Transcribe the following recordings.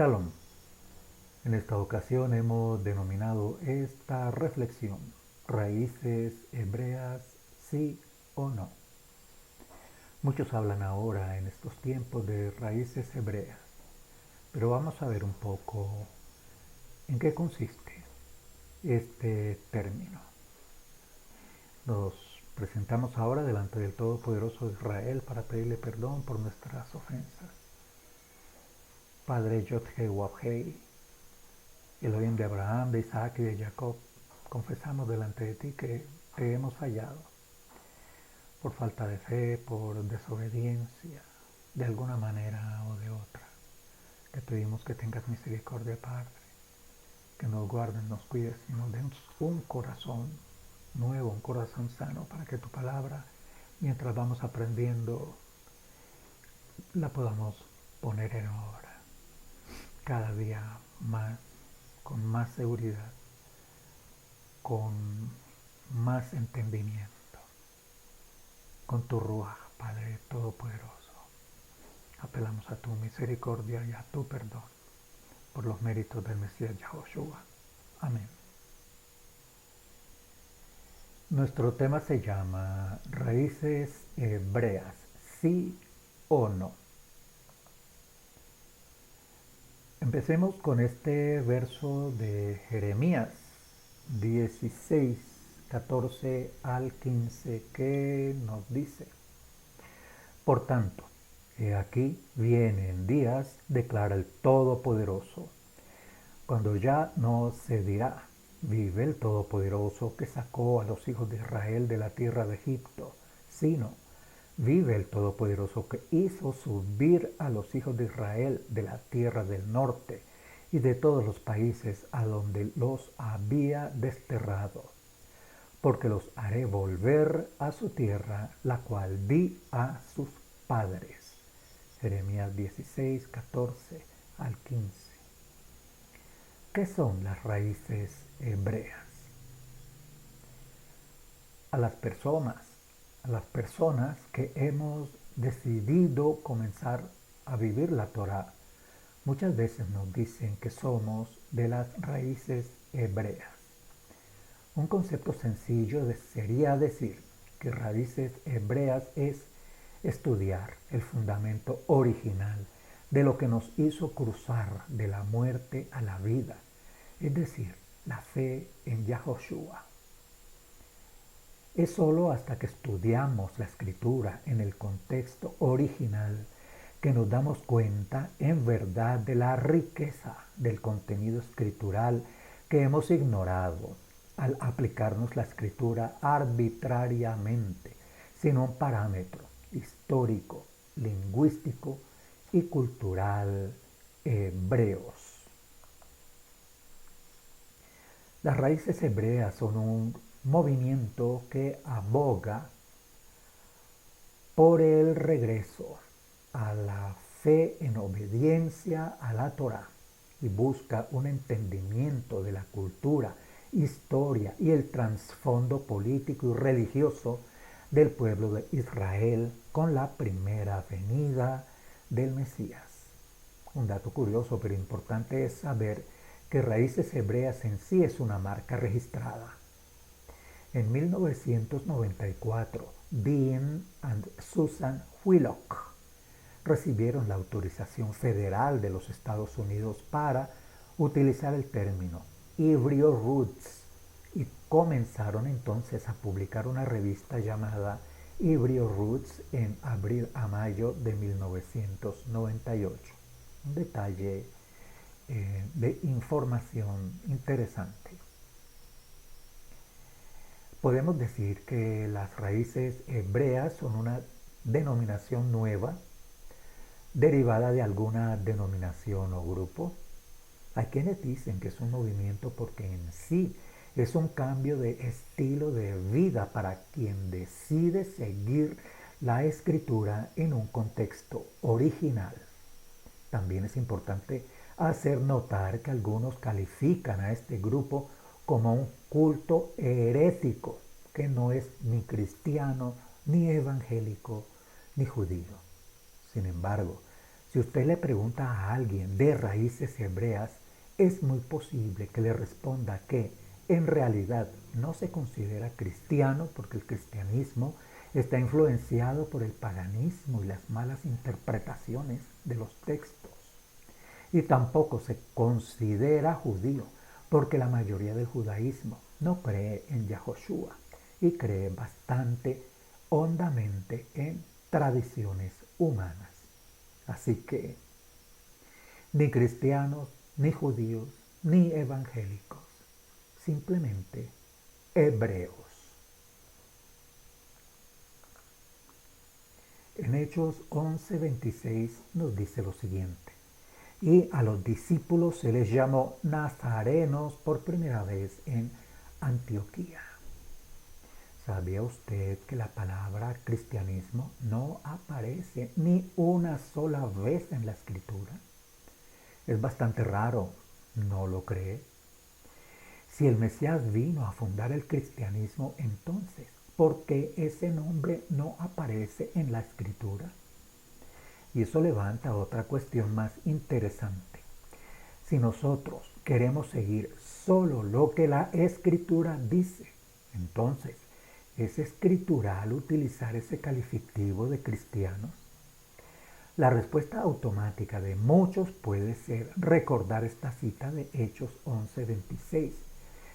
Shalom. En esta ocasión hemos denominado esta reflexión raíces hebreas, sí o no. Muchos hablan ahora en estos tiempos de raíces hebreas, pero vamos a ver un poco en qué consiste este término. Nos presentamos ahora delante del Todopoderoso de Israel para pedirle perdón por nuestras ofensas. Padre Yod-Hei Wab-Hei, Elohim de Abraham, de Isaac y de Jacob, confesamos delante de ti que te hemos fallado por falta de fe, por desobediencia, de alguna manera o de otra. Te pedimos que tengas misericordia, Padre, que nos guardes, nos cuides y nos des un corazón nuevo, un corazón sano, para que tu palabra, mientras vamos aprendiendo, la podamos poner en obra cada día más, con más seguridad, con más entendimiento, con tu Ruaj, Padre Todopoderoso. Apelamos a tu misericordia y a tu perdón por los méritos del Mesías Yahoshua. Amén. Nuestro tema se llama raíces hebreas, sí o no. Empecemos con este verso de Jeremías 16, 14 al 15, que nos dice: Por tanto, he aquí vienen días, declara el Todopoderoso, cuando ya no se dirá, vive el Todopoderoso que sacó a los hijos de Israel de la tierra de Egipto, sino, vive el Todopoderoso que hizo subir a los hijos de Israel de la tierra del norte y de todos los países a donde los había desterrado, porque los haré volver a su tierra, la cual di a sus padres. Jeremías 16, 14 al 15. ¿Qué son las raíces hebreas? A las personas que hemos decidido comenzar a vivir la Torá, muchas veces nos dicen que somos de las raíces hebreas. Un concepto sencillo sería decir que raíces hebreas es estudiar el fundamento original de lo que nos hizo cruzar de la muerte a la vida, es decir, la fe en Yahoshua. Es sólo hasta que estudiamos la escritura en el contexto original que nos damos cuenta en verdad de la riqueza del contenido escritural que hemos ignorado al aplicarnos la escritura arbitrariamente, sin un parámetro histórico, lingüístico y cultural hebreos. Las raíces hebreas son un movimiento que aboga por el regreso a la fe en obediencia a la Torá y busca un entendimiento de la cultura, historia y el trasfondo político y religioso del pueblo de Israel con la primera venida del Mesías. Un dato curioso pero importante es saber que Raíces Hebreas en sí es una marca registrada. En 1994, Dean y Susan Whitlock recibieron la autorización federal de los Estados Unidos para utilizar el término Hebrew Roots y comenzaron entonces a publicar una revista llamada Hebrew Roots en abril a mayo de 1998. Un detalle de información interesante. Podemos decir que las raíces hebreas son una denominación nueva derivada de alguna denominación o grupo. Hay quienes dicen que es un movimiento porque en sí es un cambio de estilo de vida para quien decide seguir la escritura en un contexto original. También es importante hacer notar que algunos califican a este grupo como un culto herético, que no es ni cristiano, ni evangélico, ni judío. Sin embargo, Si usted le pregunta a alguien de raíces hebreas, es muy posible que le responda que en realidad no se considera cristiano porque el cristianismo está influenciado por el paganismo y las malas interpretaciones de los textos. Y tampoco se considera judío porque la mayoría del judaísmo no cree en Yahoshua y cree bastante hondamente en tradiciones humanas. Así que ni cristianos, ni judíos, ni evangélicos, simplemente hebreos. En Hechos 11:26 nos dice lo siguiente: y a los discípulos se les llamó nazarenos por primera vez en Antioquía. ¿Sabía usted que la palabra cristianismo no aparece ni una sola vez en la escritura? Es bastante raro, ¿no lo cree? Si el Mesías vino a fundar el cristianismo, entonces, ¿por qué ese nombre no aparece en la escritura? Y eso levanta otra cuestión más interesante. Si nosotros queremos seguir solo lo que la escritura dice, entonces, ¿es escritural utilizar ese calificativo de cristianos? La respuesta automática de muchos puede ser recordar esta cita de Hechos 11:26,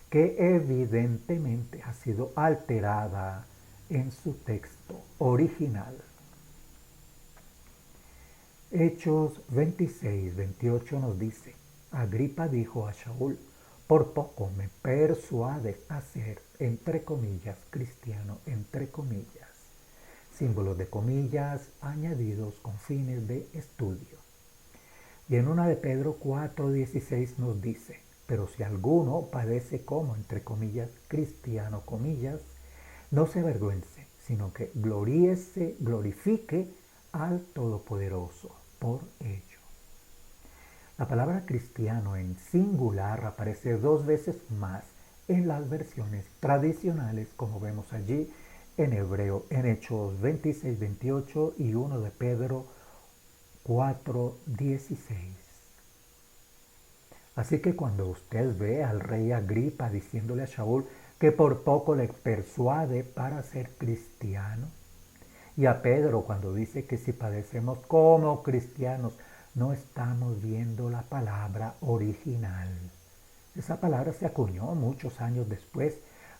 que evidentemente ha sido alterada en su texto original. Hechos 26:28 nos dice: Agripa dijo a Shaul, por poco me persuades a ser, entre comillas, cristiano, entre comillas. Símbolos de comillas añadidos con fines de estudio. Y en una de Pedro 4:16 nos dice: pero si alguno padece como, entre comillas, cristiano, comillas, no se avergüence, sino que glorifique al Todopoderoso por ello. La palabra cristiano en singular aparece 2 veces más en las versiones tradicionales, como vemos allí en hebreo, en Hechos 26:28 y 1 de Pedro 4:16. Así que cuando usted ve al rey Agripa diciéndole a Shaul que por poco le persuade para ser cristiano, y a Pedro cuando dice que si padecemos como cristianos, no estamos viendo la palabra original. Esa palabra se acuñó muchos años después,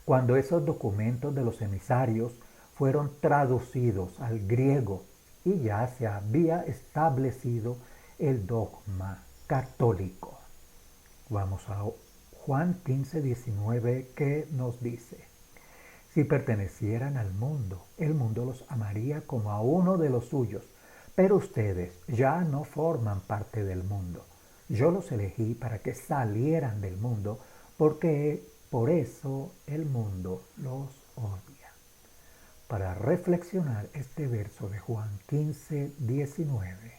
cuando esos documentos de los emisarios fueron traducidos al griego y ya se había establecido el dogma católico. Vamos a Juan 15:19, que nos dice: si pertenecieran al mundo, el mundo los amaría como a uno de los suyos, pero ustedes ya no forman parte del mundo. Yo los elegí para que salieran del mundo, porque por eso el mundo los odia. Para reflexionar este verso de Juan 15:19,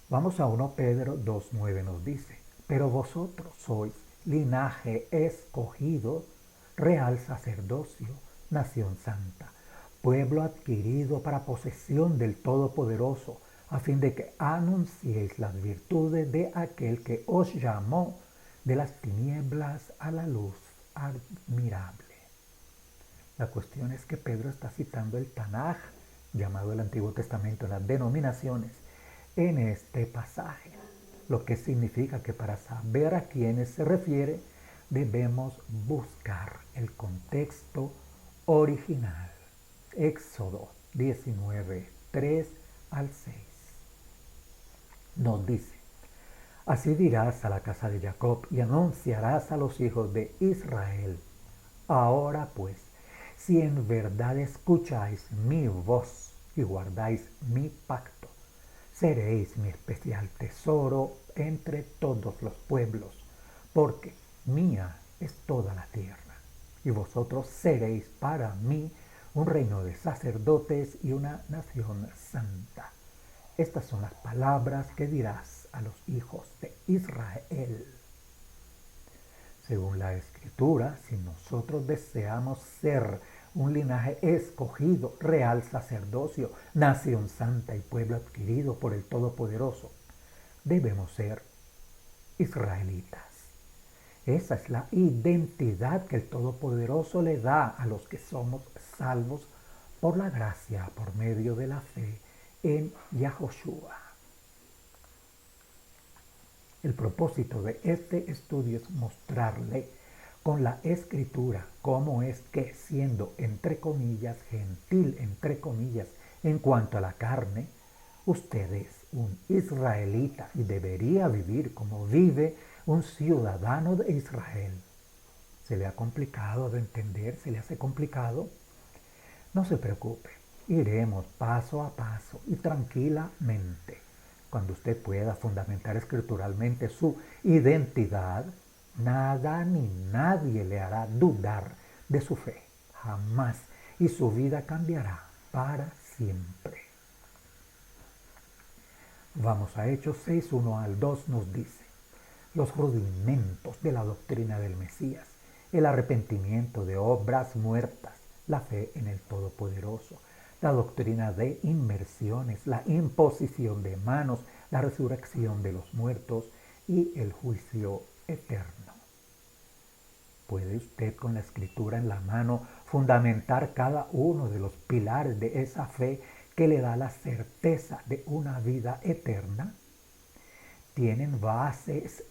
vamos a 1 Pedro 2:9, nos dice: pero vosotros sois linaje escogido, real sacerdocio, nación santa, pueblo adquirido para posesión del Todopoderoso, a fin de que anunciéis las virtudes de aquel que os llamó de las tinieblas a la luz admirable. La cuestión es que Pedro está citando el Tanaj, llamado el Antiguo Testamento en las denominaciones, en este pasaje, lo que significa que para saber a quiénes se refiere debemos buscar el contexto original. Éxodo 19, 3 al 6 nos dice: así dirás a la casa de Jacob y anunciarás a los hijos de Israel: ahora pues, si en verdad escucháis mi voz y guardáis mi pacto, seréis mi especial tesoro entre todos los pueblos, porque mía es toda la tierra, y vosotros seréis para mí un reino de sacerdotes y una nación santa. Estas son las palabras que dirás a los hijos de Israel. Según la Escritura, si nosotros deseamos ser un linaje escogido, real sacerdocio, nación santa y pueblo adquirido por el Todopoderoso. Debemos ser israelitas. Esa es la identidad que el Todopoderoso le da a los que somos salvos por la gracia, por medio de la fe en Yahoshua. El propósito de este estudio es mostrarle con la escritura cómo es que, siendo entre comillas gentil, entre comillas, en cuanto a la carne, usted es un israelita y debería vivir como vive un ciudadano de Israel. ¿Se le ha complicado de entender? ¿Se le hace complicado? No se preocupe, iremos paso a paso y tranquilamente. Cuando usted pueda fundamentar escrituralmente su identidad, nada ni nadie le hará dudar de su fe, jamás, y su vida cambiará para siempre. Vamos a Hechos 6, 1 al 2 nos dice: los rudimentos de la doctrina del Mesías, el arrepentimiento de obras muertas, la fe en el Todopoderoso, la doctrina de inmersiones, la imposición de manos, la resurrección de los muertos y el juicio eterno. ¿Puede usted con la escritura en la mano fundamentar cada uno de los pilares de esa fe que le da la certeza de una vida eterna? ¿Tienen bases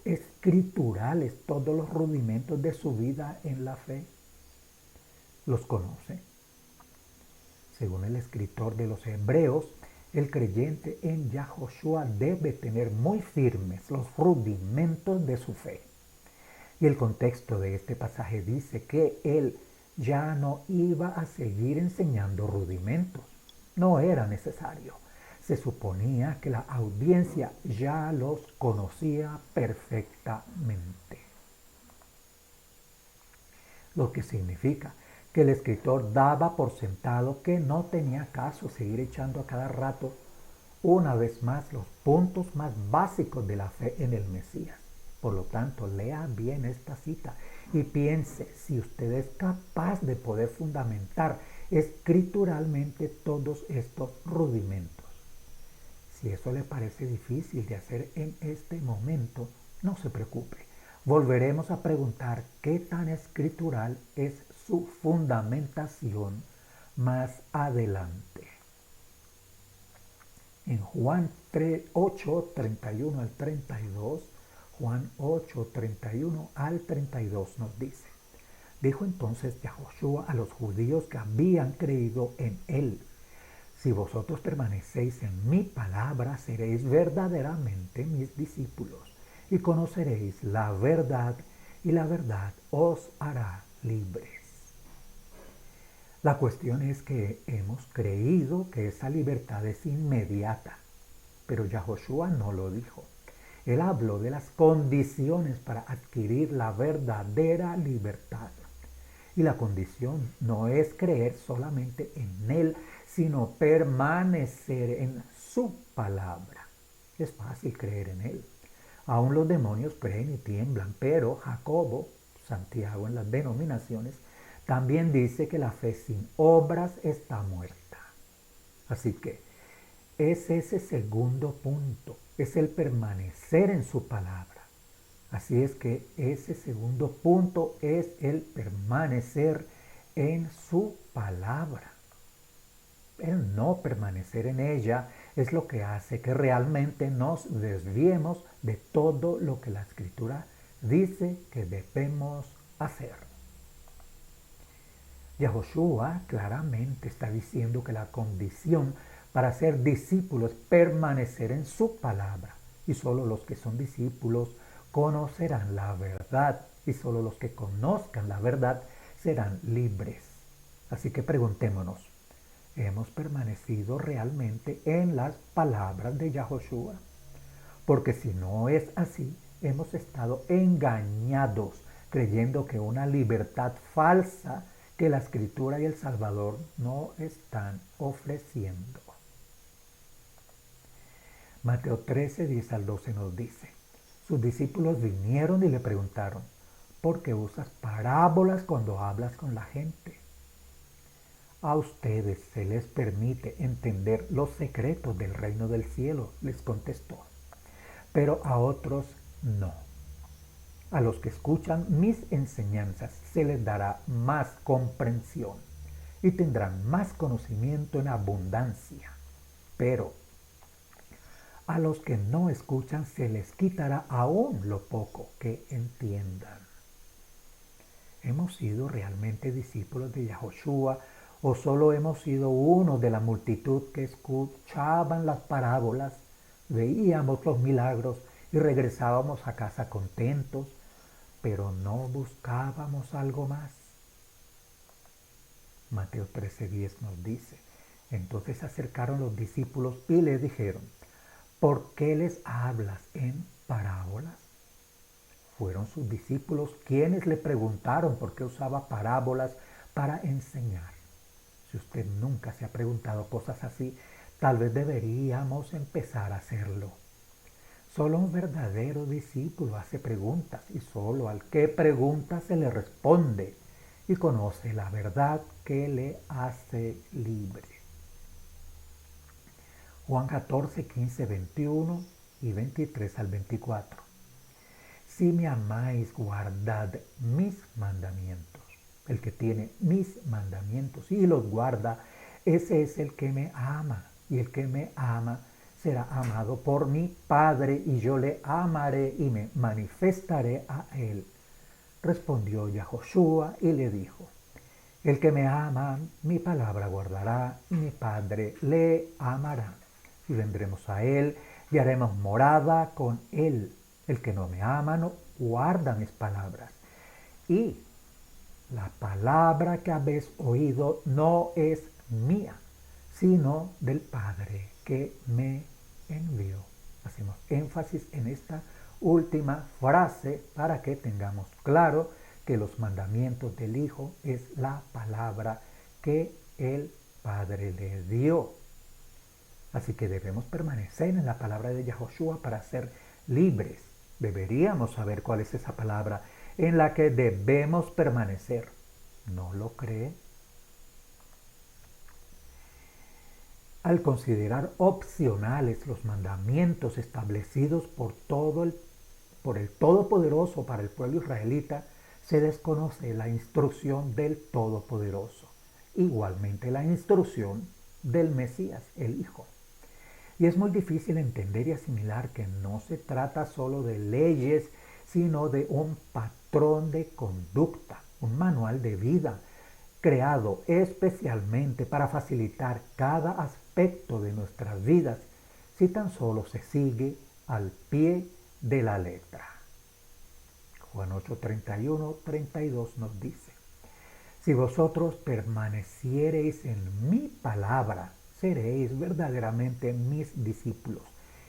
escriturales todos los rudimentos de su vida en la fe? ¿Los conoce? Según el escritor de los Hebreos, el creyente en Yahoshua debe tener muy firmes los rudimentos de su fe. Y el contexto de este pasaje dice que él ya no iba a seguir enseñando rudimentos. No era necesario. Se suponía que la audiencia ya los conocía perfectamente. Lo que significa que el escritor daba por sentado que no tenía caso seguir echando a cada rato una vez más los puntos más básicos de la fe en el Mesías. Por lo tanto, lea bien esta cita y piense si usted es capaz de poder fundamentar escrituralmente todos estos rudimentos. Si eso le parece difícil de hacer en este momento, no se preocupe. Volveremos a preguntar qué tan escritural es su fundamentación más adelante. En Juan 8, 31 al 32, Juan 8, 31 al 32 nos dice: dijo entonces Yahoshua a los judíos que habían creído en él: si vosotros permanecéis en mi palabra, seréis verdaderamente mis discípulos, y conoceréis la verdad, y la verdad os hará libres. La cuestión es que hemos creído que esa libertad es inmediata, pero Yahoshua no lo dijo. Él habló de las condiciones para adquirir la verdadera libertad. Y la condición no es creer solamente en Él, sino permanecer en su palabra. Es fácil creer en Él. Aún los demonios creen y tiemblan, pero Jacobo, Santiago en las denominaciones, también dice que la fe sin obras está muerta. Así que es ese segundo punto, es el permanecer en su palabra. Así es que ese segundo punto es el permanecer en su palabra. El no permanecer en ella es lo que hace que realmente nos desviemos de todo lo que la Escritura dice que debemos hacer. Yahoshua claramente está diciendo que la condición para ser discípulo es permanecer en su palabra. Y solo los que son discípulos conocerán la verdad. Y solo los que conozcan la verdad serán libres. Así que preguntémonos: ¿hemos permanecido realmente en las palabras de Yahoshua? Porque si no es así, hemos estado engañados creyendo que una libertad falsa que la Escritura y el Salvador no están ofreciendo. Mateo 13, 10 al 12 nos dice: sus discípulos vinieron y le preguntaron: ¿por qué usas parábolas cuando hablas con la gente? A ustedes se les permite entender los secretos del reino del cielo, les contestó, pero a otros no. A los que escuchan mis enseñanzas se les dará más comprensión y tendrán más conocimiento en abundancia, pero a los que no escuchan se les quitará aún lo poco que entiendan. ¿Hemos sido realmente discípulos de Yahoshua o solo hemos sido uno de la multitud que escuchaban las parábolas, veíamos los milagros y regresábamos a casa contentos, pero no buscábamos algo más? Mateo 13:10 nos dice, entonces se acercaron los discípulos y le dijeron, ¿por qué les hablas en parábolas? Fueron sus discípulos quienes le preguntaron por qué usaba parábolas para enseñar. Si usted nunca se ha preguntado cosas así, tal vez deberíamos empezar a hacerlo. Solo un verdadero discípulo hace preguntas y solo al que pregunta se le responde y conoce la verdad que le hace libre. Juan 14, 15, 21 y 23 al 24. Si me amáis, guardad mis mandamientos. El que tiene mis mandamientos y los guarda, ese es el que me ama. Y el que me ama será amado por mi Padre, y yo le amaré y me manifestaré a él. Respondió Yahoshua y le dijo, el que me ama, mi palabra guardará, y mi Padre le amará. Y vendremos a él y haremos morada con él. El que no me ama no guarda mis palabras. Y la palabra que habéis oído no es mía, sino del Padre que me envió. Hacemos énfasis en esta última frase para que tengamos claro que los mandamientos del Hijo es la palabra que el Padre le dio. Así que debemos permanecer en la palabra de Yahoshua para ser libres. Deberíamos saber cuál es esa palabra en la que debemos permanecer. ¿No lo cree? Al considerar opcionales los mandamientos establecidos por el Todopoderoso para el pueblo israelita, se desconoce la instrucción del Todopoderoso. Igualmente la instrucción del Mesías, el Hijo. Y es muy difícil entender y asimilar que no se trata solo de leyes, sino de un patrón de conducta, un manual de vida, creado especialmente para facilitar cada aspecto de nuestras vidas, si tan solo se sigue al pie de la letra. Juan 8, 31, 32 nos dice, si vosotros permaneciereis en mi palabra, seréis verdaderamente mis discípulos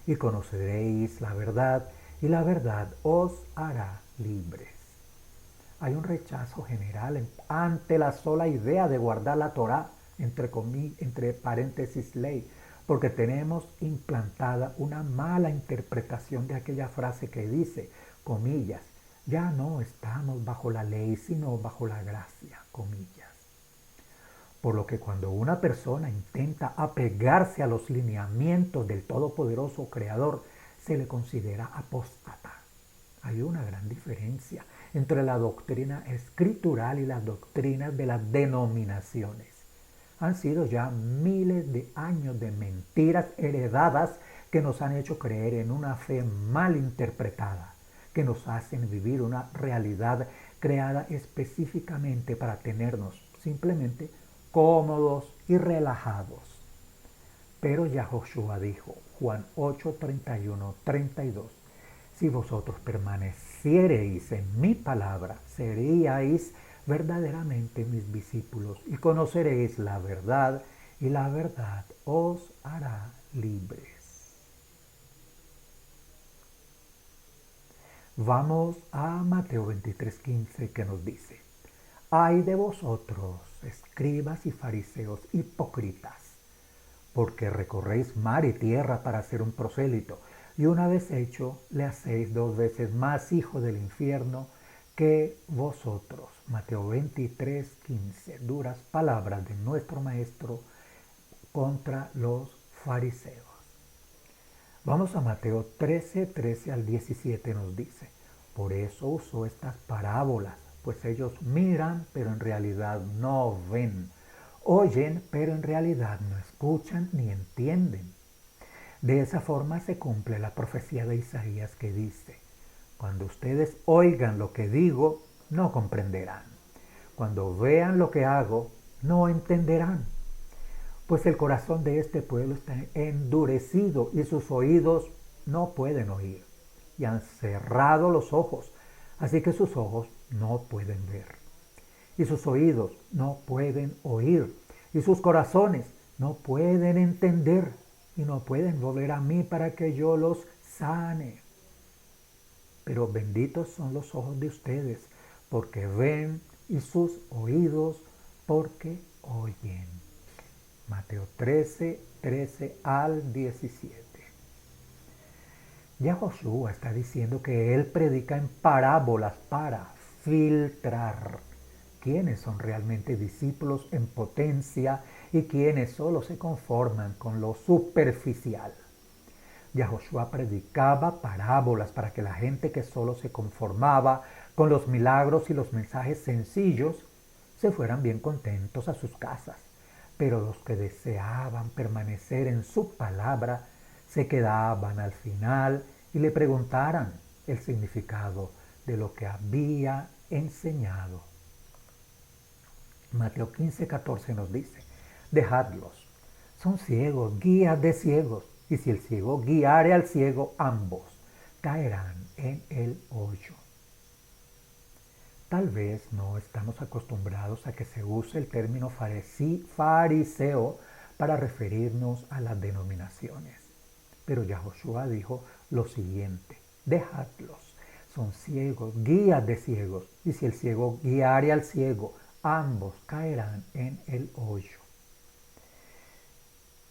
y conoceréis la verdad y la verdad os hará libres. Hay un rechazo general ante la sola idea de guardar la Torá, entre paréntesis ley, porque tenemos implantada una mala interpretación de aquella frase que dice, comillas, ya no estamos bajo la ley, sino bajo la gracia, comillas. Por lo que cuando una persona intenta apegarse a los lineamientos del Todopoderoso Creador, se le considera apóstata. Hay una gran diferencia entre la doctrina escritural y las doctrinas de las denominaciones. Han sido ya miles de años de mentiras heredadas que nos han hecho creer en una fe mal interpretada, que nos hacen vivir una realidad creada específicamente para tenernos simplemente cómodos y relajados. Pero Yahoshua dijo, Juan 8, 31, 32, si vosotros permaneciereis en mi palabra, seríais verdaderamente mis discípulos y conoceréis la verdad y la verdad os hará libres. Vamos a Mateo 23:15 que nos dice, ay de vosotros, escribas y fariseos hipócritas, porque recorréis mar y tierra para ser un prosélito, y una vez hecho, le hacéis 2 veces más hijo del infierno que vosotros. Mateo 23:15, duras palabras de nuestro Maestro contra los fariseos. Vamos a Mateo 13 al 17 nos dice, por eso usó estas parábolas, pues ellos miran, pero en realidad no ven, oyen, pero en realidad no escuchan ni entienden. De esa forma se cumple la profecía de Isaías que dice, cuando ustedes oigan lo que digo, no comprenderán. Cuando vean lo que hago, no entenderán. Pues el corazón de este pueblo está endurecido y sus oídos no pueden oír. Y han cerrado los ojos, así que sus ojos no pueden ver. Y sus oídos no pueden oír. Y sus corazones no pueden entender. Y no pueden volver a mí para que yo los sane. Pero benditos son los ojos de ustedes, porque ven, y sus oídos, porque oyen. Mateo 13 al 17. Ya Josué está diciendo que él predica en parábolas para filtrar quiénes son realmente discípulos en potencia y quiénes solo se conforman con lo superficial. Yahoshua predicaba parábolas para que la gente que solo se conformaba con los milagros y los mensajes sencillos se fueran bien contentos a sus casas. Pero los que deseaban permanecer en su palabra se quedaban al final y le preguntaran el significado de lo que había enseñado. Mateo 15:14 nos dice, dejadlos, son ciegos, guías de ciegos, y si el ciego guiare al ciego, ambos caerán en el hoyo. Tal vez no estamos acostumbrados a que se use el término fariseo para referirnos a las denominaciones. Pero Yahoshua dijo lo siguiente, dejadlos, son ciegos, guías de ciegos, y si el ciego guiare al ciego, ambos caerán en el hoyo.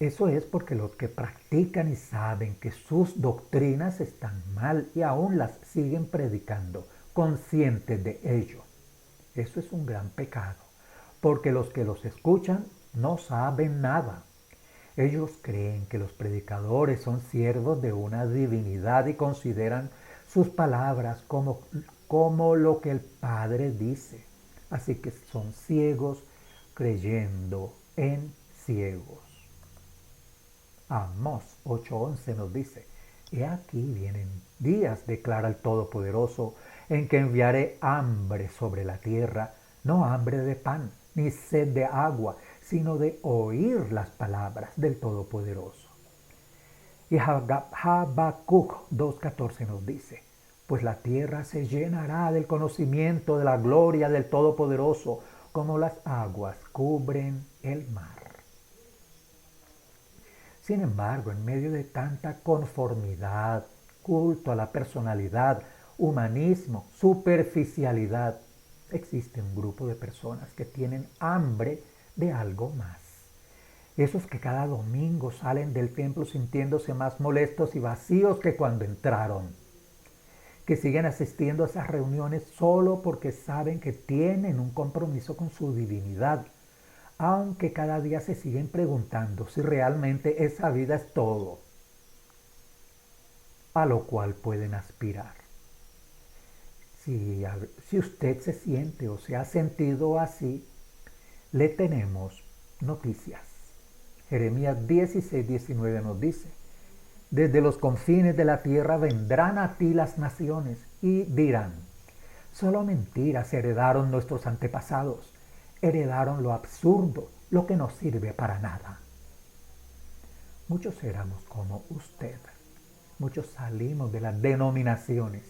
Eso es porque los que practican y saben que sus doctrinas están mal y aún las siguen predicando, conscientes de ello. Eso es un gran pecado, porque los que los escuchan no saben nada. Ellos creen que los predicadores son siervos de una divinidad y consideran sus palabras como lo que el Padre dice. Así que son ciegos creyendo en ciegos. Amós 8:11 nos dice, he aquí vienen días, declara el Todopoderoso, en que enviaré hambre sobre la tierra, no hambre de pan, ni sed de agua, sino de oír las palabras del Todopoderoso. Y Habacuc 2:14 nos dice, pues la tierra se llenará del conocimiento de la gloria del Todopoderoso, como las aguas cubren el mar. Sin embargo, en medio de tanta conformidad, culto a la personalidad, humanismo, superficialidad, existe un grupo de personas que tienen hambre de algo más. Esos que cada domingo salen del templo sintiéndose más molestos y vacíos que cuando entraron. Que siguen asistiendo a esas reuniones solo porque saben que tienen un compromiso con su divinidad, aunque cada día se siguen preguntando si realmente esa vida es todo a lo cual pueden aspirar. Si usted se siente o se ha sentido así, le tenemos noticias. Jeremías 16:19 nos dice, desde los confines de la tierra vendrán a ti las naciones y dirán, solo mentiras heredaron nuestros antepasados, heredaron lo absurdo, lo que no sirve para nada. Muchos éramos como usted, muchos salimos de las denominaciones,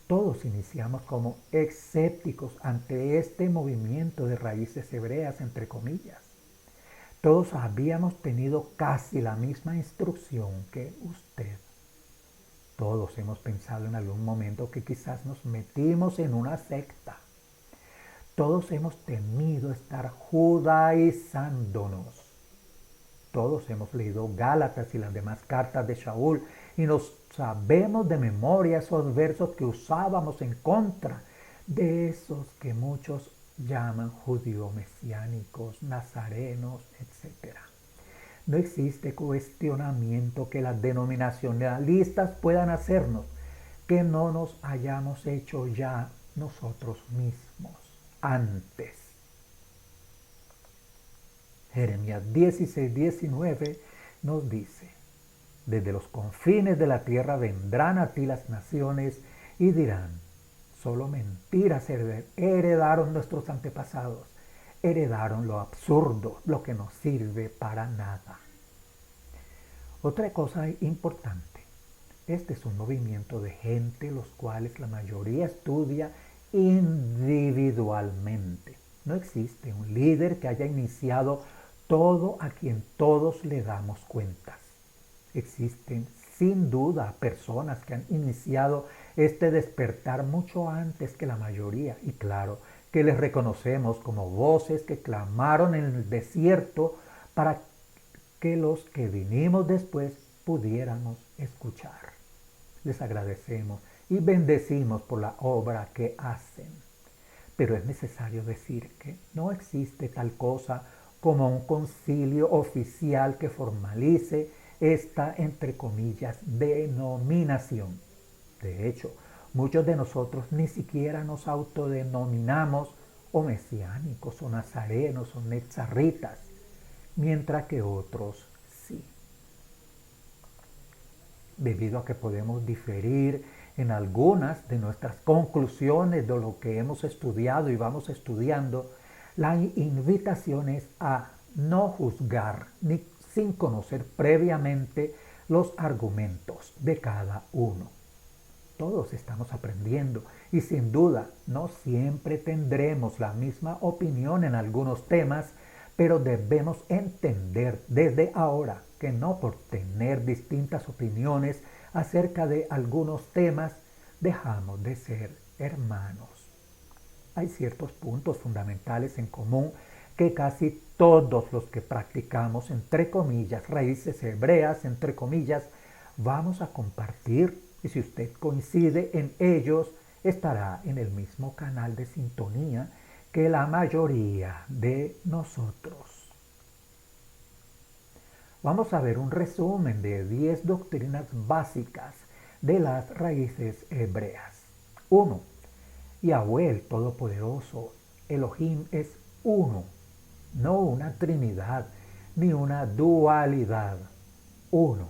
todos iniciamos como escépticos ante este movimiento de raíces hebreas, entre comillas. Todos habíamos tenido casi la misma instrucción que usted. Todos hemos pensado en algún momento que quizás nos metimos en una secta. Todos hemos temido estar judaizándonos. Todos hemos leído Gálatas y las demás cartas de Shaul y nos sabemos de memoria esos versos que usábamos en contra de esos que muchos llaman judío-mesiánicos, nazarenos, etc. No existe cuestionamiento que las denominacionalistas puedan hacernos que no nos hayamos hecho ya nosotros mismos antes. Jeremías 16:19 nos dice: desde los confines de la tierra vendrán a ti las naciones y dirán: solo mentiras heredaron nuestros antepasados, heredaron lo absurdo, lo que no sirve para nada. Otra cosa importante: este es un movimiento de gente los cuales la mayoría estudia individualmente. No existe un líder que haya iniciado todo a quien todos le damos cuentas. Existen sin duda personas que han iniciado este despertar mucho antes que la mayoría, y claro que les reconocemos como voces que clamaron en el desierto para que los que vinimos después pudiéramos escuchar. Les agradecemos y bendecimos por la obra que hacen. Pero es necesario decir que no existe tal cosa como un concilio oficial que formalice esta, entre comillas, denominación. De hecho, muchos de nosotros ni siquiera nos autodenominamos o mesiánicos o nazarenos o netzarritas, mientras que otros sí. Debido a que podemos diferir en algunas de nuestras conclusiones de lo que hemos estudiado y vamos estudiando, la invitación es a no juzgar ni sin conocer previamente los argumentos de cada uno. Todos estamos aprendiendo y sin duda no siempre tendremos la misma opinión en algunos temas, pero debemos entender desde ahora que no por tener distintas opiniones acerca de algunos temas dejamos de ser hermanos. Hay ciertos puntos fundamentales en común que casi todos los que practicamos, entre comillas, raíces hebreas, entre comillas, vamos a compartir, y si usted coincide en ellos, estará en el mismo canal de sintonía que la mayoría de nosotros. Vamos a ver un resumen de 10 doctrinas básicas de las raíces hebreas. 1. Yahweh el Todopoderoso, Elohim, es uno, no una trinidad ni una dualidad. Uno.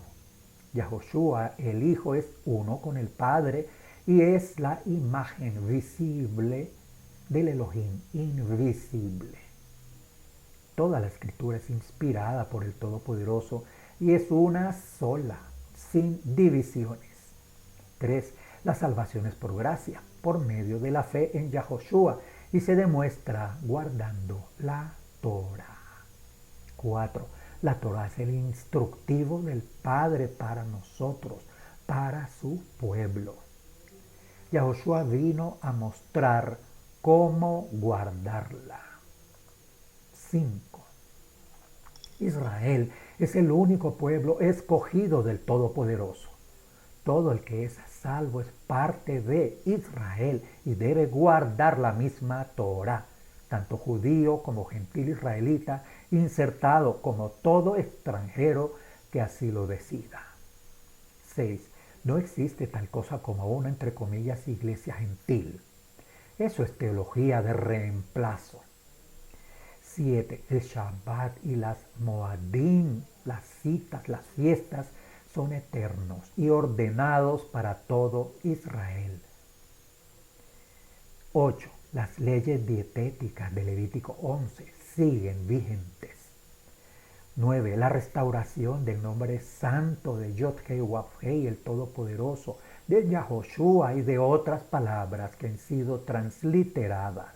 Yahoshua, el Hijo, es uno con el Padre y es la imagen visible del Elohim invisible. Toda la escritura es inspirada por el Todopoderoso y es una sola, sin divisiones. 3. La salvación es por gracia, por medio de la fe en Yahoshua, y se demuestra guardando la Torah. 4. La Torah es el instructivo del Padre para nosotros, para su pueblo. Yahoshua vino a mostrar cómo guardarla. 5. Israel es el único pueblo escogido del Todopoderoso. Todo el que es salvo es parte de Israel y debe guardar la misma Torah, tanto judío como gentil israelita, insertado como todo extranjero que así lo decida. 6. No existe tal cosa como una, entre comillas, iglesia gentil. Eso es teología de reemplazo. 7. El Shabbat y las Moadim, las citas, las fiestas, son eternos y ordenados para todo Israel. 8. Las leyes dietéticas de Levítico 11 siguen vigentes. 9. La restauración del nombre santo de Yod-Heh-Wav-Heh, el Todopoderoso, de Yahoshua y de otras palabras que han sido transliteradas.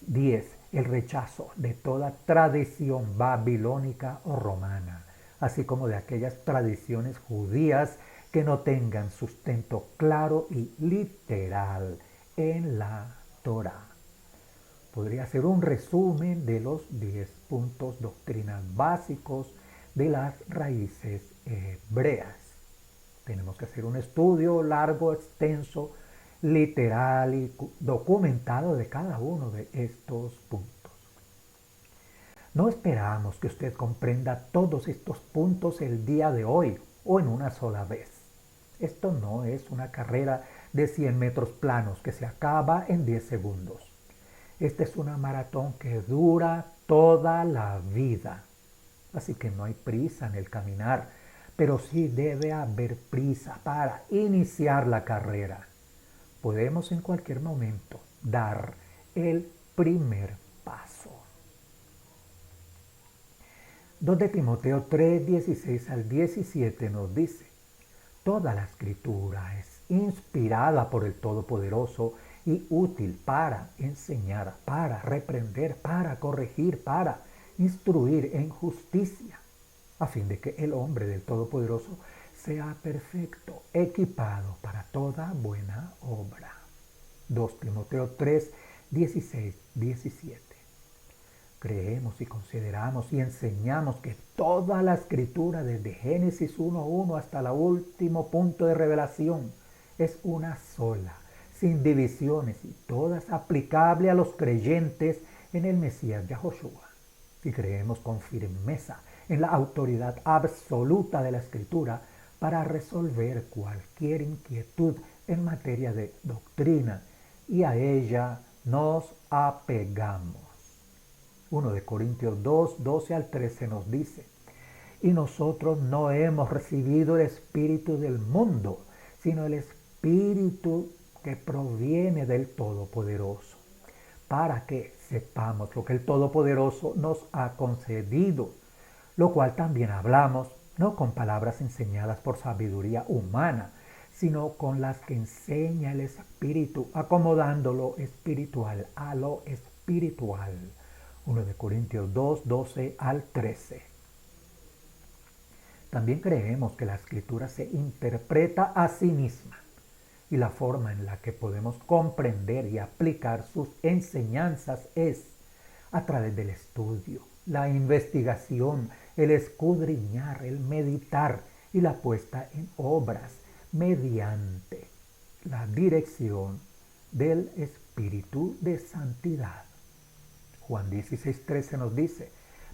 10. El rechazo de toda tradición babilónica o romana, así como de aquellas tradiciones judías que no tengan sustento claro y literal en la Torah. Podría ser un resumen de los 10 puntos doctrinas básicos de las raíces hebreas. Tenemos que hacer un estudio largo, extenso, literal y documentado de cada uno de estos puntos. No esperamos que usted comprenda todos estos puntos el día de hoy o en una sola vez. Esto no es una carrera de 100 metros planos que se acaba en 10 segundos. Esta es una maratón que dura toda la vida. Así que no hay prisa en el caminar, pero sí debe haber prisa para iniciar la carrera. Podemos en cualquier momento dar el primer paso. 2 de Timoteo 3, 16 al 17 nos dice: toda la escritura es inspirada por el Todopoderoso y útil para enseñar, para reprender, para corregir, para instruir en justicia, a fin de que el hombre del Todopoderoso sea perfecto, equipado para toda buena obra. 2 Timoteo 3, 16, 17. Creemos y consideramos y enseñamos que toda la escritura, desde Génesis 1.1 hasta el último punto de revelación, es una sola, sin divisiones y todas aplicables a los creyentes en el Mesías Yahoshua. Y creemos con firmeza en la autoridad absoluta de la escritura para resolver cualquier inquietud en materia de doctrina, y a ella nos apegamos. 1 de Corintios 2, 12 al 13 nos dice: y nosotros no hemos recibido el espíritu del mundo, sino el espíritu que proviene del Todopoderoso, para que sepamos lo que el Todopoderoso nos ha concedido, lo cual también hablamos, no con palabras enseñadas por sabiduría humana, sino con las que enseña el Espíritu, acomodando lo espiritual a lo espiritual. 1 de Corintios 2, 12 al 13. También creemos que la Escritura se interpreta a sí misma, y la forma en la que podemos comprender y aplicar sus enseñanzas es a través del estudio, la investigación, el escudriñar, el meditar y la puesta en obras mediante la dirección del Espíritu de Santidad. Juan 16, 13 nos dice: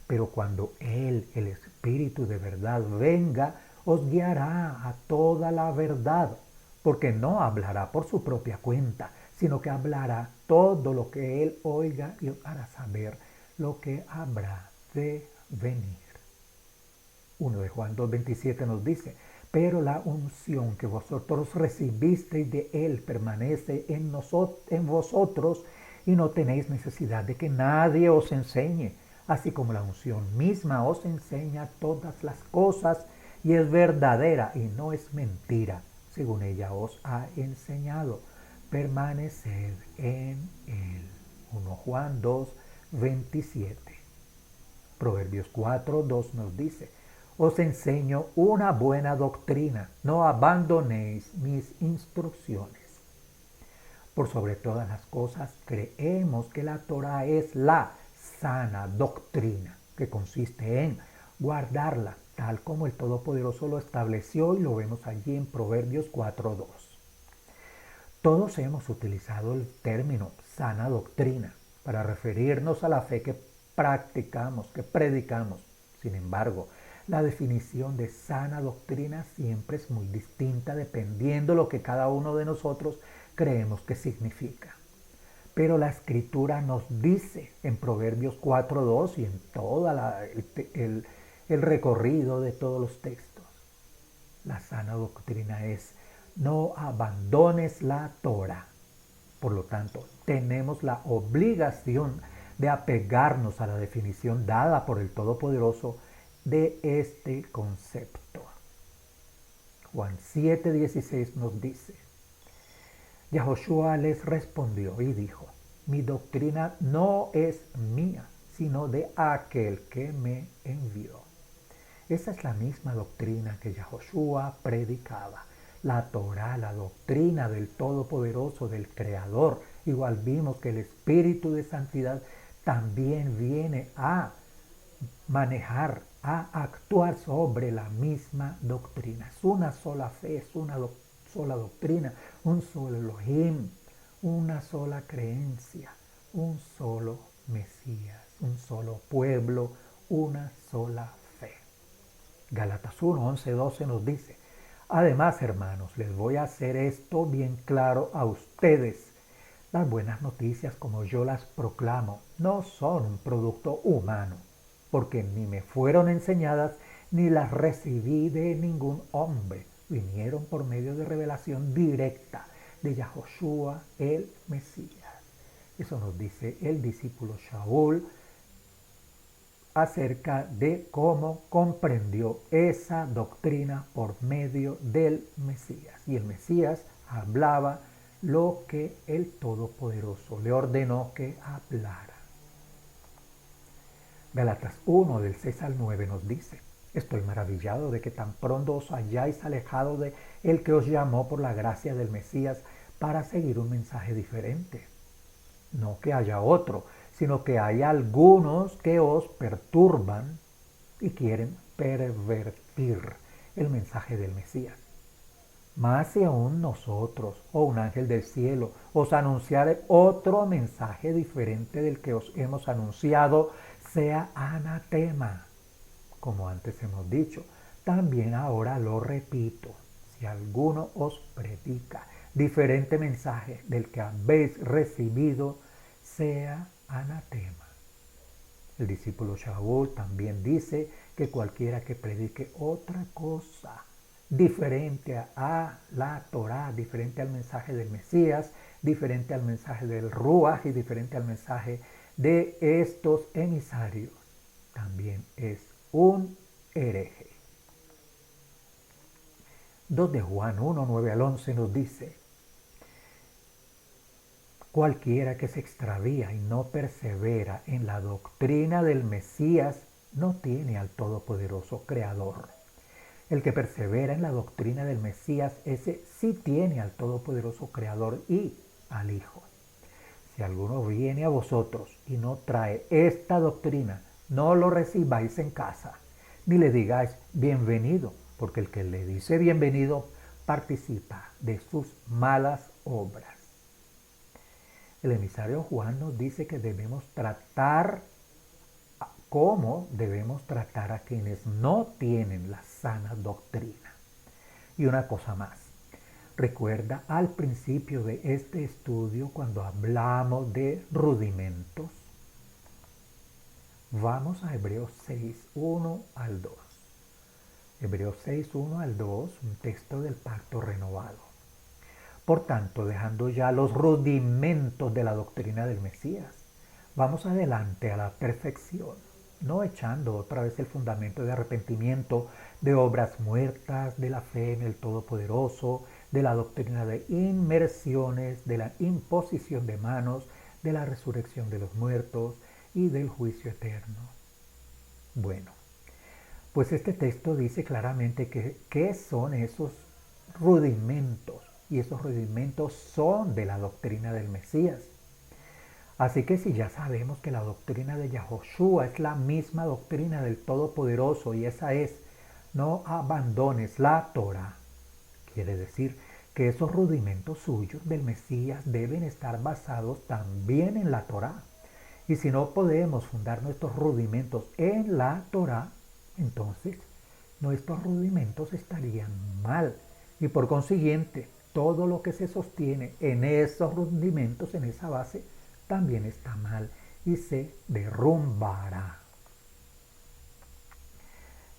pero cuando Él, el Espíritu de verdad, venga, os guiará a toda la verdad, porque no hablará por su propia cuenta, sino que hablará todo lo que Él oiga y os hará saber lo que habrá de venir. 1 de Juan 2, 27 nos dice: pero la unción que vosotros recibisteis de Él permanece en vosotros, y no tenéis necesidad de que nadie os enseñe, así como la unción misma os enseña todas las cosas, y es verdadera y no es mentira, según ella os ha enseñado. Permaneced en Él. 1 Juan 2, 27. Proverbios 4, 2 nos dice: os enseño una buena doctrina, no abandonéis mis instrucciones. Por sobre todas las cosas, creemos que la Torah es la sana doctrina, que consiste en guardarla, tal como el Todopoderoso lo estableció, y lo vemos allí en Proverbios 4.2. Todos hemos utilizado el término sana doctrina para referirnos a la fe que practicamos, que predicamos. Sin embargo, la definición de sana doctrina siempre es muy distinta dependiendo de lo que cada uno de nosotros creemos que significa. Pero la Escritura nos dice en Proverbios 4.2 y en todo el recorrido de todos los textos: la sana doctrina es: no abandones la Torah. Por lo tanto, tenemos la obligación de apegarnos a la definición dada por el Todopoderoso de este concepto. Juan 7:16 nos dice: Yahoshua les respondió y dijo: mi doctrina no es mía, sino de aquel que me envió. Esa es la misma doctrina que Yahoshua predicaba, la Torah, la doctrina del Todopoderoso, del Creador. Igual vimos que el Espíritu de Santidad también viene a manejar, a actuar sobre la misma doctrina. Es una sola fe, es una sola doctrina, un solo Elohim, una sola creencia, un solo Mesías, un solo pueblo, una sola fe. Gálatas 1, 11, 12 nos dice: además, hermanos, les voy a hacer esto bien claro a ustedes. Las buenas noticias, como yo las proclamo, no son un producto humano, porque ni me fueron enseñadas ni las recibí de ningún hombre. Vinieron por medio de revelación directa de Yahoshua el Mesías. Eso nos dice el discípulo Shaul acerca de cómo comprendió esa doctrina por medio del Mesías. Y el Mesías hablaba lo que el Todopoderoso le ordenó que hablara. Gálatas 1, del 6 al 9 nos dice: estoy maravillado de que tan pronto os hayáis alejado de el que os llamó por la gracia del Mesías para seguir un mensaje diferente. No que haya otro, sino que hay algunos que os perturban y quieren pervertir el mensaje del Mesías. Más si aún nosotros o un ángel del cielo os anunciare otro mensaje diferente del que os hemos anunciado, sea anatema. Como antes hemos dicho, también ahora lo repito: si alguno os predica diferente mensaje del que habéis recibido, sea anatema. El discípulo Shaul también dice que cualquiera que predique otra cosa diferente a la Torá, diferente al mensaje del Mesías, diferente al mensaje del Ruach y diferente al mensaje de estos emisarios, también es un hereje. 2 de Juan 1, 9 al 11 nos dice: cualquiera que se extravía y no persevera en la doctrina del Mesías no tiene al Todopoderoso Creador. El que persevera en la doctrina del Mesías, ese sí tiene al Todopoderoso Creador y al Hijo. Si alguno viene a vosotros y no trae esta doctrina, no lo recibáis en casa, ni le digáis bienvenido, porque el que le dice bienvenido participa de sus malas obras. El emisario Juan nos dice que debemos tratar cómo debemos tratar a quienes no tienen la sana doctrina. Y una cosa más, recuerda al principio de este estudio cuando hablamos de rudimentos. Vamos a Hebreos 6, 1 al 2. Hebreos 6, 1 al 2, un texto del pacto renovado. Por tanto, dejando ya los rudimentos de la doctrina del Mesías, vamos adelante a la perfección, no echando otra vez el fundamento de arrepentimiento, de obras muertas, de la fe en el Todopoderoso, de la doctrina de inmersiones, de la imposición de manos, de la resurrección de los muertos y del juicio eterno. Bueno, pues este texto dice claramente que qué son esos rudimentos, y esos rudimentos son de la doctrina del Mesías. Así que si ya sabemos que la doctrina de Yahoshua es la misma doctrina del Todopoderoso, y esa es: no abandones la Torah, quiere decir que esos rudimentos suyos del Mesías deben estar basados también en la Torah. Y si no podemos fundar nuestros rudimentos en la Torah, entonces nuestros rudimentos estarían mal. Y por consiguiente, todo lo que se sostiene en esos rudimentos, en esa base, también está mal y se derrumbará.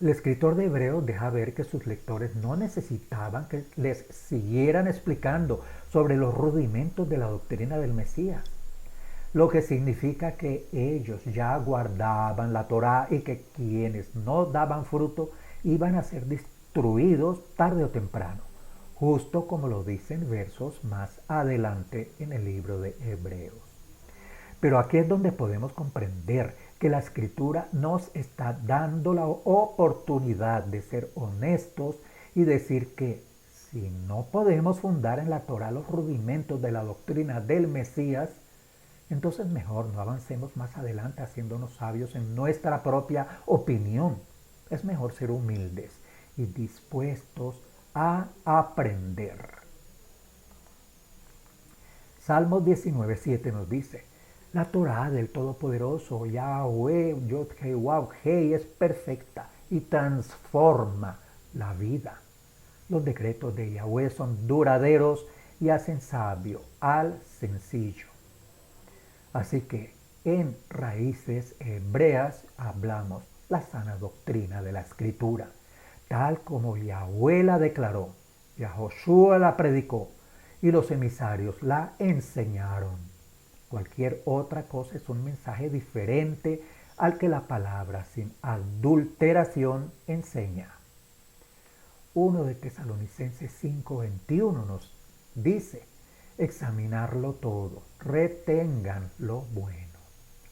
El escritor de Hebreos deja ver que sus lectores no necesitaban que les siguieran explicando sobre los rudimentos de la doctrina del Mesías, lo que significa que ellos ya guardaban la Torá y que quienes no daban fruto iban a ser destruidos tarde o temprano, justo como lo dicen versos más adelante en el libro de Hebreos. Pero aquí es donde podemos comprender que la Escritura nos está dando la oportunidad de ser honestos y decir que si no podemos fundar en la Torá los rudimentos de la doctrina del Mesías, entonces mejor no avancemos más adelante haciéndonos sabios en nuestra propia opinión. Es mejor ser humildes y dispuestos a aprender. Salmos 19:7 nos dice, la Torá del Todopoderoso, Yahweh, Yod-Heh-Wav-Heh, es perfecta y transforma la vida. Los decretos de Yahweh son duraderos y hacen sabio al sencillo. Así que en Raíces Hebreas hablamos la sana doctrina de la Escritura, tal como Yahweh la declaró, Yahoshua la predicó y los emisarios la enseñaron. Cualquier otra cosa es un mensaje diferente al que la palabra sin adulteración enseña. 1 de Tesalonicenses 5:21 nos dice, examinarlo todo, retengan lo bueno.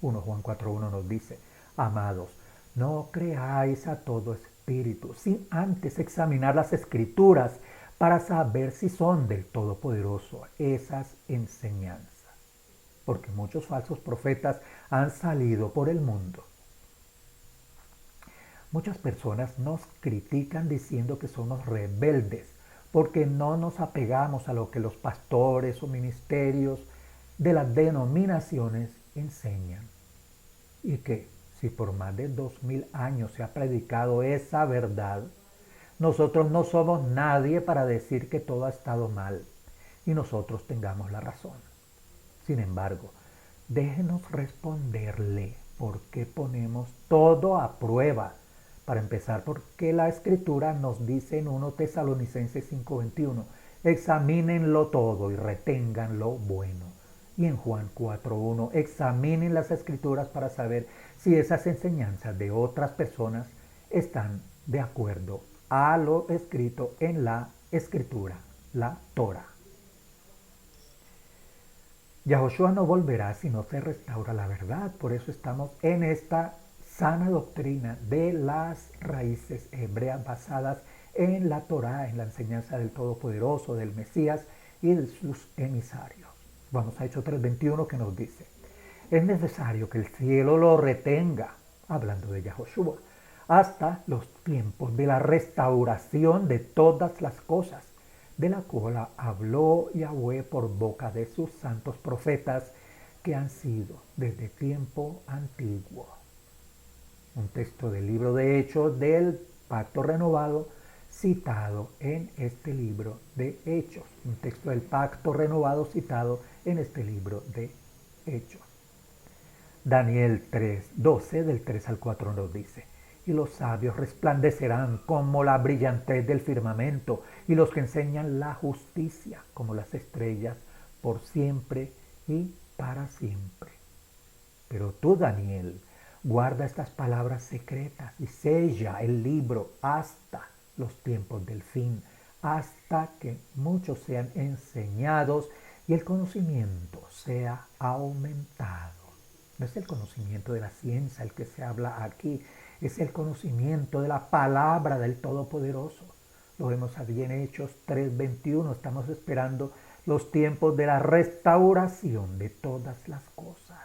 1 Juan 4:1 nos dice, amados, no creáis a todo espíritu, sin antes examinar las escrituras para saber si son del Todopoderoso esas enseñanzas. Porque muchos falsos profetas han salido por el mundo. Muchas personas nos critican diciendo que somos rebeldes porque no nos apegamos a lo que los pastores o ministerios de las denominaciones enseñan. Y que si por más de 2000 años se ha predicado esa verdad, nosotros no somos nadie para decir que todo ha estado mal y nosotros tengamos la razón. Sin embargo, déjenos responderle por qué ponemos todo a prueba. Para empezar, porque la Escritura nos dice en 1 Tesalonicenses 5:21, examínenlo todo y retengan lo bueno. Y en Juan 4:1, examinen las Escrituras para saber si esas enseñanzas de otras personas están de acuerdo a lo escrito en la Escritura, la Torah. Yahoshua no volverá si no se restaura la verdad. Por eso estamos en esta sana doctrina de las raíces hebreas basadas en la Torá, en la enseñanza del Todopoderoso, del Mesías y de sus emisarios. Vamos a Hechos 3:21 que nos dice, es necesario que el cielo lo retenga, hablando de Yahoshua, hasta los tiempos de la restauración de todas las cosas, de la cual habló Yahweh por boca de sus santos profetas que han sido desde tiempo antiguo. Un texto del libro de Hechos del Pacto Renovado citado en este libro de Hechos. Un texto del Pacto Renovado citado en este libro de Hechos. Daniel 3:12 del 3 al 4 nos dice, y los sabios resplandecerán como la brillantez del firmamento, y los que enseñan la justicia como las estrellas por siempre y para siempre. Pero tú, Daniel, guarda estas palabras secretas y sella el libro hasta los tiempos del fin, hasta que muchos sean enseñados y el conocimiento sea aumentado. No es el conocimiento de la ciencia el que se habla aquí, es el conocimiento de la palabra del Todopoderoso. Lo vemos aquí en Hechos 3:21, estamos esperando los tiempos de la restauración de todas las cosas.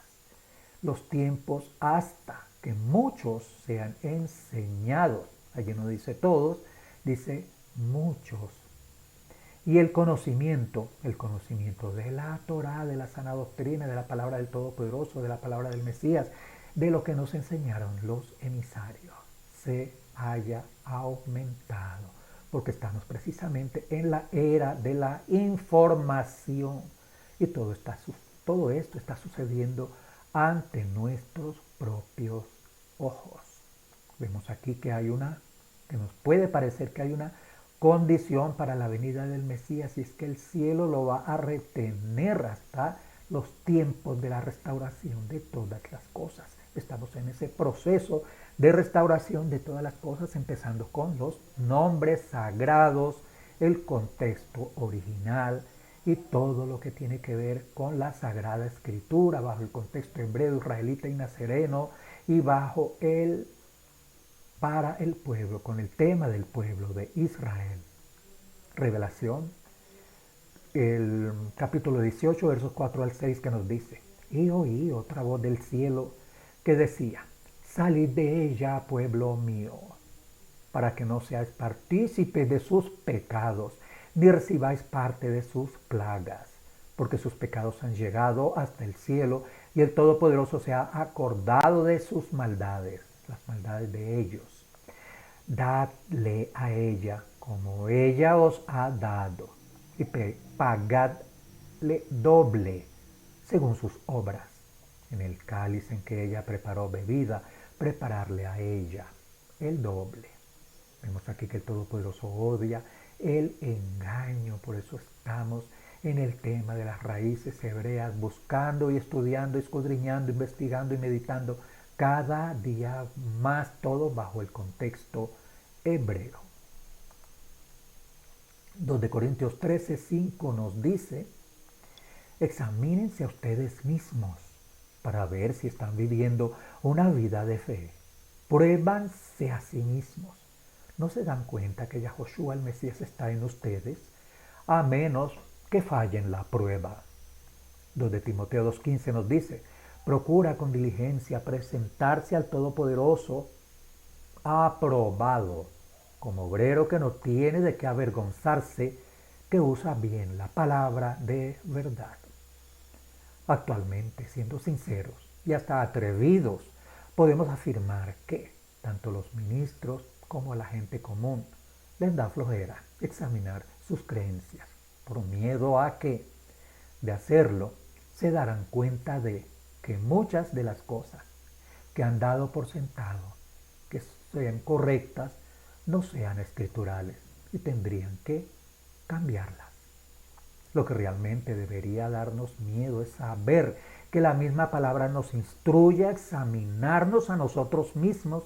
Los tiempos hasta que muchos sean enseñados. Allí no dice todos, dice muchos. Y el conocimiento de la Torá, de la sana doctrina, de la palabra del Todopoderoso, de la palabra del Mesías, de lo que nos enseñaron los emisarios, se haya aumentado. Porque estamos precisamente en la era de la información. Y todo esto está sucediendo ante nuestros propios ojos. Vemos aquí que nos puede parecer que hay una condición para la venida del Mesías, y es que el cielo lo va a retener hasta los tiempos de la restauración de todas las cosas. Estamos en ese proceso de restauración de todas las cosas, empezando con los nombres sagrados, el contexto original y todo lo que tiene que ver con la Sagrada Escritura, bajo el contexto hebreo, israelita y nazareno, y para el pueblo, con el tema del pueblo de Israel. Revelación, el capítulo 18, versos 4 al 6, que nos dice, y oí otra voz del cielo que decía, salid de ella, pueblo mío, para que no seáis partícipes de sus pecados, ni recibáis parte de sus plagas, porque sus pecados han llegado hasta el cielo y el Todopoderoso se ha acordado de sus maldades, las maldades de ellos. Dadle a ella como ella os ha dado y pagadle doble según sus obras. En el cáliz en que ella preparó bebida, prepararle a ella el doble. Vemos aquí que el Todopoderoso odia el engaño, por eso estamos en el tema de las raíces hebreas, buscando y estudiando, escudriñando, investigando y meditando cada día más, todo bajo el contexto hebreo. 2 de Corintios 13:5 nos dice: examínense a ustedes mismos para ver si están viviendo una vida de fe. Pruébanse a sí mismos. ¿No se dan cuenta que Yahoshua el Mesías está en ustedes? A menos que fallen la prueba. 2 de Timoteo 2:15 nos dice: procura con diligencia presentarse al Todopoderoso aprobado, como obrero que no tiene de qué avergonzarse, que usa bien la palabra de verdad. Actualmente, siendo sinceros y hasta atrevidos, podemos afirmar que tanto los ministros como a la gente común les da flojera examinar sus creencias, por miedo a que, de hacerlo, se darán cuenta de que muchas de las cosas que han dado por sentado que sean correctas no sean escriturales y tendrían que cambiarlas. Lo que realmente debería darnos miedo es saber que la misma palabra nos instruye a examinarnos a nosotros mismos,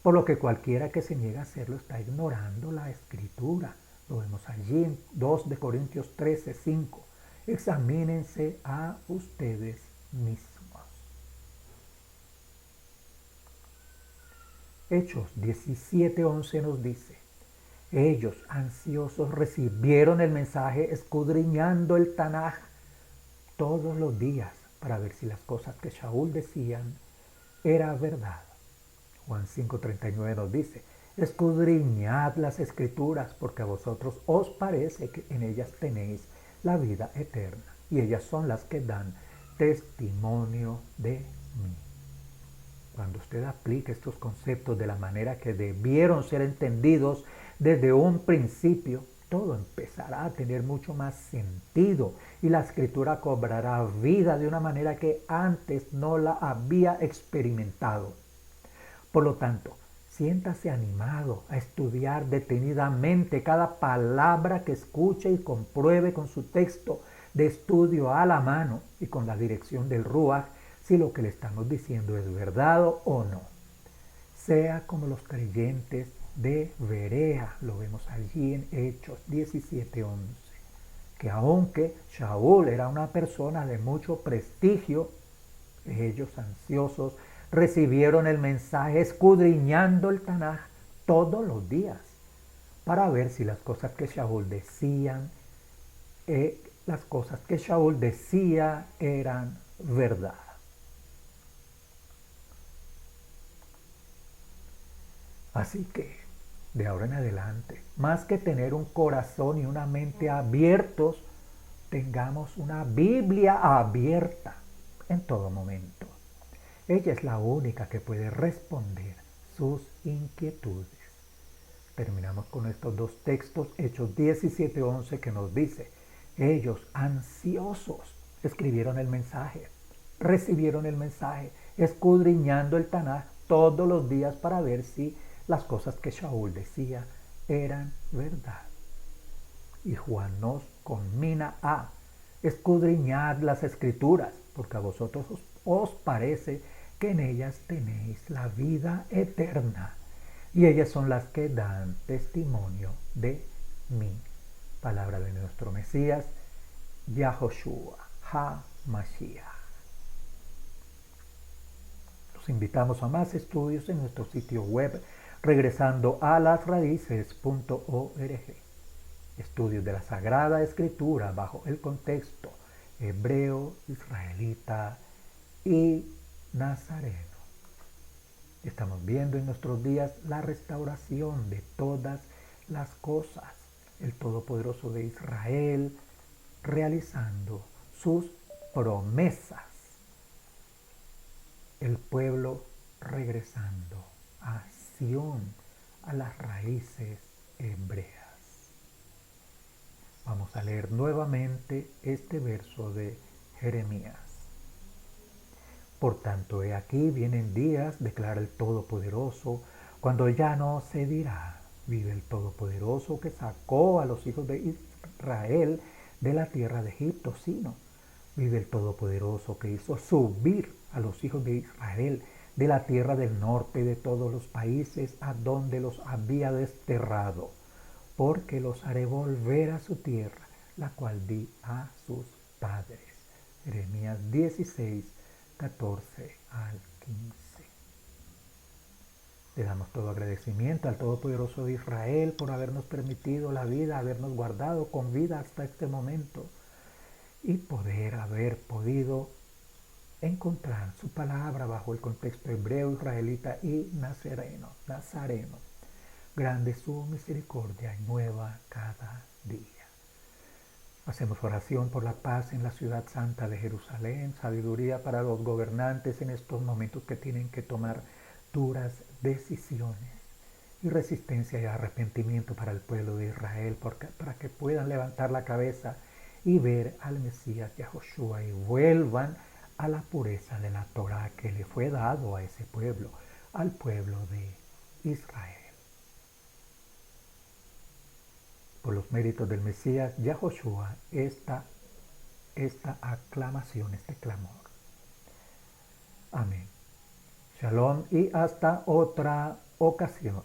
por lo que cualquiera que se niegue a hacerlo está ignorando la escritura. Lo vemos allí en 2 de Corintios 13:5. Examínense a ustedes mismos. Hechos 17:11 nos dice: ellos, ansiosos, recibieron el mensaje escudriñando el Tanaj todos los días para ver si las cosas que Shaul decían era verdad. Juan 5:39 nos dice: escudriñad las escrituras porque a vosotros os parece que en ellas tenéis la vida eterna y ellas son las que dan testimonio de mí. Cuando usted aplica estos conceptos de la manera que debieron ser entendidos desde un principio, todo empezará a tener mucho más sentido y la escritura cobrará vida de una manera que antes no la había experimentado. Por lo tanto, siéntase animado a estudiar detenidamente cada palabra que escuche y compruebe con su texto de estudio a la mano y con la dirección del Ruach si lo que le estamos diciendo es verdad o no. Sea como los creyentes de Berea, lo vemos allí en Hechos 17:11, que aunque Shaul era una persona de mucho prestigio, ellos ansiosos recibieron el mensaje escudriñando el Tanaj todos los días para ver si las cosas que Shaul decía eran verdad. Así que, de ahora en adelante, más que tener un corazón y una mente abiertos, tengamos una Biblia abierta en todo momento. Ella es la única que puede responder sus inquietudes. Terminamos con estos dos textos, Hechos 17:11, que nos dice: ellos ansiosos escribieron el mensaje, recibieron el mensaje, escudriñando el Tanaj todos los días para ver si las cosas que Shaul decía eran verdad. Y Juan nos conmina a escudriñar las escrituras, porque a vosotros os parece que en ellas tenéis la vida eterna, y ellas son las que dan testimonio de mí. Palabra de nuestro Mesías, Yahoshua HaMashiach. Los invitamos a más estudios en nuestro sitio web, regresando a lasraíces.org. Estudios de la Sagrada Escritura bajo el contexto hebreo, israelita y nazareno. Estamos viendo en nuestros días la restauración de todas las cosas, el Todopoderoso de Israel realizando sus promesas. El pueblo regresando a Sión, a las raíces hebreas. Vamos a leer nuevamente este verso de Jeremías. Por tanto, he aquí vienen días, declara el Todopoderoso, cuando ya no se dirá, vive el Todopoderoso que sacó a los hijos de Israel de la tierra de Egipto, sino vive el Todopoderoso que hizo subir a los hijos de Israel de la tierra del norte y de todos los países a donde los había desterrado, porque los haré volver a su tierra, la cual di a sus padres. Jeremías 16, 14 al 15. Le damos todo agradecimiento al Todopoderoso de Israel por habernos permitido la vida, habernos guardado con vida hasta este momento y poder haber podido encontrar su palabra bajo el contexto hebreo, israelita y nazareno. Grande es su misericordia y nueva cada día. Hacemos oración por la paz en la ciudad santa de Jerusalén, sabiduría para los gobernantes en estos momentos que tienen que tomar duras decisiones y resistencia y arrepentimiento para el pueblo de Israel, para que puedan levantar la cabeza y ver al Mesías Yahoshua y vuelvan a la pureza de la Torah que le fue dado a ese pueblo, al pueblo de Israel. Por los méritos del Mesías Yahoshua, esta aclamación, este clamor. Amén. Shalom y hasta otra ocasión.